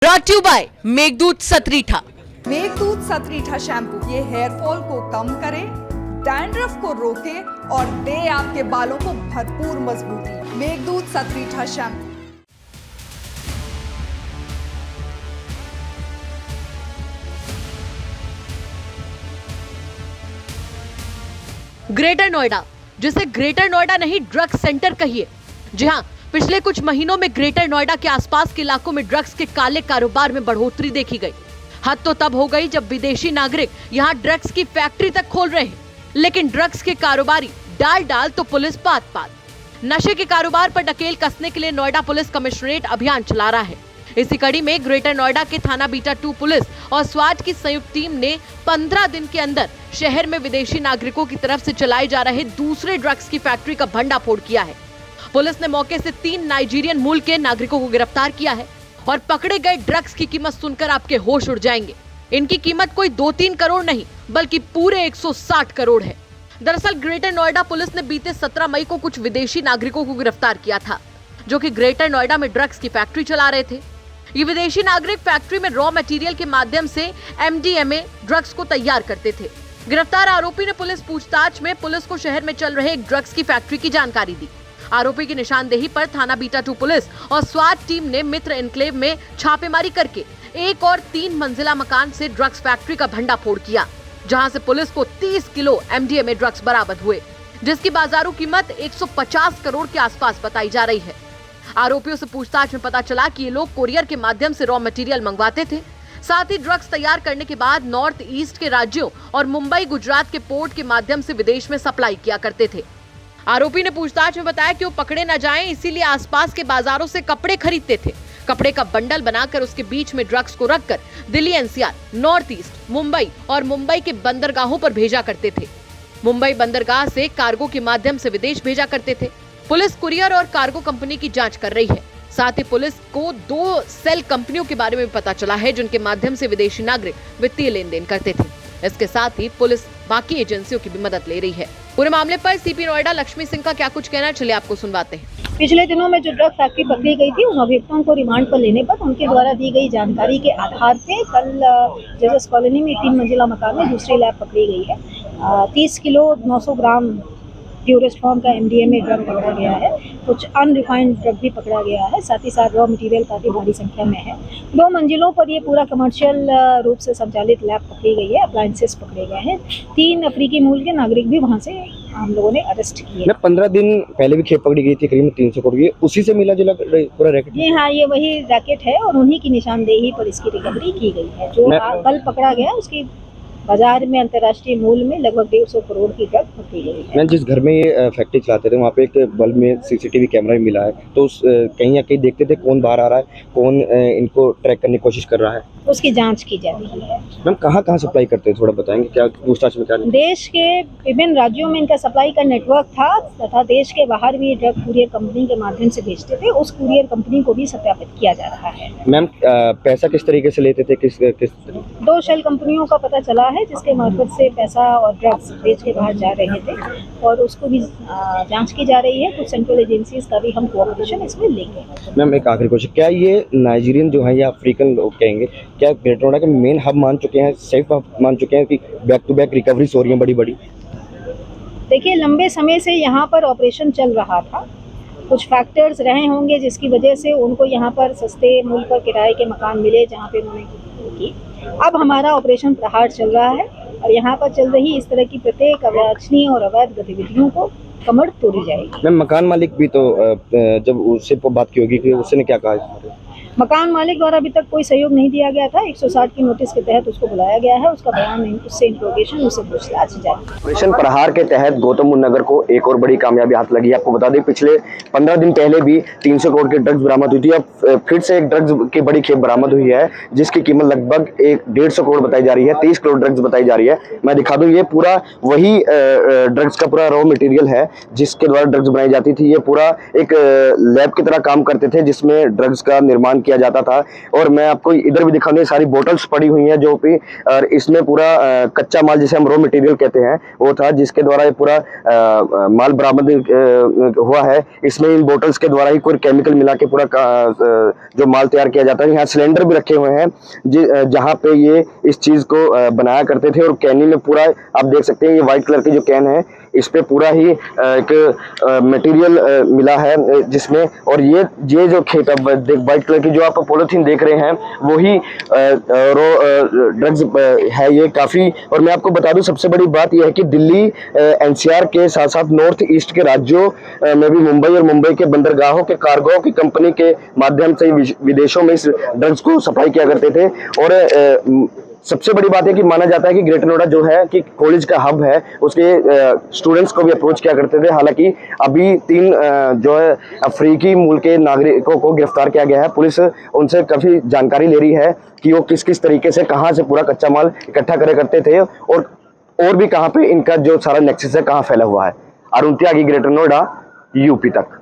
Brought you by Meghdoot Satritha. Meghdoot Satritha shampoo ये hair fall को कम करे, डैंड्रफ को रोके और दे आपके बालों को भरपूर मजबूती। मेघदूत सतरीठा शैम्पू। ग्रेटर नोएडा, जिसे ग्रेटर नोएडा नहीं ड्रग्स सेंटर कहिए। जी हां, पिछले कुछ महीनों में ग्रेटर नोएडा के आसपास के इलाकों में ड्रग्स के काले कारोबार में बढ़ोतरी देखी गई। हद तो तब हो गई जब विदेशी नागरिक यहां ड्रग्स की फैक्ट्री तक खोल रहे हैं, लेकिन ड्रग्स के कारोबारी डाल डाल तो पुलिस पात पात। नशे के कारोबार पर नकेल कसने के लिए नोएडा पुलिस कमिश्नरेट अभियान चला रहा है। इसी कड़ी में ग्रेटर नोएडा के थाना बीटा 2 पुलिस और स्वाट की संयुक्त टीम ने 15 दिन के अंदर शहर में विदेशी नागरिकों की तरफ से चलाए जा रहे दूसरे ड्रग्स की फैक्ट्री का भंडाफोड़ किया है। पुलिस ने मौके से 3 नाइजीरियन मूल के नागरिकों को गिरफ्तार किया है और पकड़े गए ड्रग्स की कीमत सुनकर आपके होश उड़ जाएंगे। इनकी कीमत कोई 2-3 करोड़ नहीं बल्कि पूरे 160 करोड़ है। दरअसल ग्रेटर नोएडा पुलिस ने बीते 17 मई को कुछ विदेशी नागरिकों को गिरफ्तार किया था, जो कि ग्रेटर नोएडा में ड्रग्स की फैक्ट्री चला रहे थे। ये विदेशी नागरिक फैक्ट्री में रॉ मटेरियल के माध्यम से MDMA ड्रग्स को तैयार करते थे। गिरफ्तार आरोपी ने पुलिस पूछताछ में पुलिस को शहर में चल रहे एक ड्रग्स की फैक्ट्री की जानकारी दी। आरोपी की निशानदेही पर थाना बीटा 2 पुलिस और स्वाट टीम ने मित्र एन्क्लेव में छापेमारी करके एक और 3 मंजिला मकान से ड्रग्स फैक्ट्री का भंडाफोड़ किया, जहां से पुलिस को 30 किलो MDMA ड्रग्स बरामद हुए, जिसकी बाजारू कीमत 150 करोड़ के आसपास बताई जा रही है। आरोपियों से पूछताछ में पता चला कि ये लोग कोरियर के माध्यम से रॉ मटेरियल मंगवाते थे, साथ ही ड्रग्स तैयार करने के बाद नॉर्थ ईस्ट के राज्यों और मुंबई गुजरात के पोर्ट के माध्यम से विदेश में सप्लाई किया करते थे। आरोपी ने पूछताछ में बताया कि वो पकड़े न जाएं, इसीलिए आसपास के बाजारों से कपड़े खरीदते थे। कपड़े का बंडल बनाकर उसके बीच में ड्रग्स को रखकर Delhi NCR, north east, Mumbai और मुंबई के बंदरगाहों पर भेजा करते थे। मुंबई बंदरगाह से कार्गो के माध्यम से विदेश भेजा करते थे। पुलिस कुरियर और कार्गो कंपनी की जांच कर रही है। साथ ही पुलिस को 2 सेल कंपनियों के बारे में पता चला है, जिनके माध्यम से विदेशी नागरिक वित्तीय लेन देन करते थे। इसके साथ ही पुलिस बाकी एजेंसियों की भी मदद ले रही है। पूरे मामले पर CP नोएडा लक्ष्मी सिंह का क्या कुछ कहना, चलिए आपको सुनवाते हैं। पिछले दिनों में जो ड्रग फैक्ट्री पकड़ी गई थी, उन अभियुक्तों को रिमांड पर लेने पर उनके द्वारा दी गई जानकारी के आधार पे कल जजेस कॉलोनी में 3 मंजिला मकान में दूसरी लैब पकड़ी गई है। 30 किलो 900 ग्राम प्योरेस्ट फॉर्म का MDMA ड्रग पकड़ा गया है। कुछ अनरिफाइंड ड्रग भी पकड़ा गया है। साथ ही साथ रॉ मटेरियल काफ़ी भारी संख्या में है। 2 मंजिलों पर ये पूरा कमर्शियल रूप से संचालित लैब पकड़ी गई है। अप्लायंसेस पकड़े गए हैं। 3 अफ्रीकी मूल के नागरिक भी वहाँ से हम लोगों ने अरेस्ट किए। 15 दिन पहले भी खेप पकड़ी गई थी, करीब 300 करोड़ की, उसी से मिला जुला पूरा रैकेट। जी हाँ, ये वही रैकेट है और उन्हीं की निशानदेही पर इसकी रिकवरी की गई है। जो कल पकड़ा गया उसकी बाजार में अंतर्राष्ट्रीय मूल्य में लगभग 150 करोड़ की ड्रग पकड़ी गई है। मैं जिस घर में ये फैक्ट्री चलाते थे, वहाँ पे एक बल्ब में CCTV कैमरा भी मिला है, तो कहीं ना कहीं देखते थे कौन बाहर आ रहा है, कौन इनको ट्रैक करने की कोशिश कर रहा है। उसकी जांच की जा रही है। मैम कहाँ सप्लाई करते हैं, थोड़ा बताएंगे क्या पूछताछ में क्या? देश के विभिन्न राज्यों में इनका सप्लाई का नेटवर्क था तथा देश के बाहर भी ड्रग कुरियर कंपनी के माध्यम से भेजते थे। उस कुरियर कंपनी को भी सत्यापित किया जा रहा है। मैम पैसा किस तरीके से लेते थे, किस 2 शेल कंपनियों का पता चला है जिसके मार्फत से पैसा और ड्रग्स देश के बाहर जा रहे थे और उसको भी जांच की जा रही है। कुछ सेंट्रल एजेंसीज का भी हम कोऑपरेशन इसमें लेंगे। मैम एक आखिरी क्वेश्चन, क्या ये नाइजीरियन जो है या अफ्रीकन लोग कहेंगे, क्या ग्रेटर नोएडा के मेन हब मान चुके हैं, सेफ हब मान चुके हैं कि बैक टू बैक रिकवरीज हो रही हैं बड़ी? देखिए, लंबे समय से यहाँ पर ऑपरेशन चल रहा था। कुछ फैक्टर्स रहे होंगे जिसकी वजह से उनको यहाँ पर सस्ते मूल्य पर किराए के मकान मिले, जहाँ पे उन्होंने की। अब हमारा ऑपरेशन प्रहार चल रहा है और यहाँ पर चल रही इस तरह की प्रत्येक अवांछनीय और अवैध गतिविधियों को कमर तोड़ी जाएगी। मैम मकान मालिक भी तो जब उससे बात की होगी कि उसने क्या कहा? मकान मालिक द्वारा अभी तक कोई सहयोग नहीं दिया गया था। 160 की नोटिस के तहत उसको बुलाया गया है। उसका बयान नहीं, उससे इंट्रोगेशन, उससे पूछताछ जारी। ऑपरेशन प्रहार के तहत गौतम बुद्ध नगर को एक और बड़ी कामयाबी हाथ लगी है। आपको बता दें, पिछले 15 दिन पहले भी 300 करोड़ की ड्रग्स बरामद हुई थी। अब फिर से एक ड्रग्स की बड़ी खेप बरामद हुई है, जिसकी कीमत लगभग 150 करोड़ बताई जा रही है। 30 करोड़ ड्रग्स बताई जा रही है। मैं दिखा दूं, ये पूरा वही ड्रग्स का पूरा रॉ मटेरियल है जिसके द्वारा ड्रग्स बनाई जाती थी। ये पूरा एक लैब की तरह काम करते थे, जिसमें ड्रग्स का निर्माण काम किया जाता था। और मैं आपको इधर भी दिखाऊंगा, सारी बोटल्स पड़ी हुई हैं जो भी, और इसमें पूरा कच्चा माल जिसे हम रॉ मटेरियल कहते हैं वो था, जिसके द्वारा ये पूरा माल बरामद हुआ है। इसमें इन बोटल्स के द्वारा ही कोई केमिकल मिला के पूरा जो माल तैयार किया जाता है। यहाँ सिलेंडर भी रखे हुए हैं जहाँ पे ये इस चीज को बनाया करते थे। और कैनी में पूरा आप देख सकते हैं, ये व्हाइट कलर की जो कैन है इस पे पूरा ही एक मटेरियल मिला है जिसमें, और ये जो खेत व्हाइट कलर की जो आप पॉलिथीन देख रहे हैं वही रो ड्रग्स है ये काफी। और मैं आपको बता दूं, सबसे बड़ी बात यह है कि दिल्ली एनसीआर के साथ साथ नॉर्थ ईस्ट के राज्यों में भी मुंबई और मुंबई के बंदरगाहों के कार्गो की कंपनी के माध्यम से विदेशों में इस ड्रग्स को सप्लाई किया करते थे। और सबसे बड़ी बात है कि माना जाता है कि ग्रेटर नोएडा जो है कि कॉलेज का हब है, उसके स्टूडेंट्स को भी अप्रोच किया करते थे। हालांकि अभी 3 जो है अफ्रीकी मूल के नागरिकों को गिरफ्तार किया गया है। पुलिस उनसे काफी जानकारी ले रही है कि वो किस किस तरीके से कहाँ से पूरा कच्चा माल इकट्ठा करे करते थे और भी कहाँ पे इनका जो सारा नेक्सस है कहाँ फैला हुआ है। अरुण त्यागी, ग्रेटर नोएडा, यूपी तक।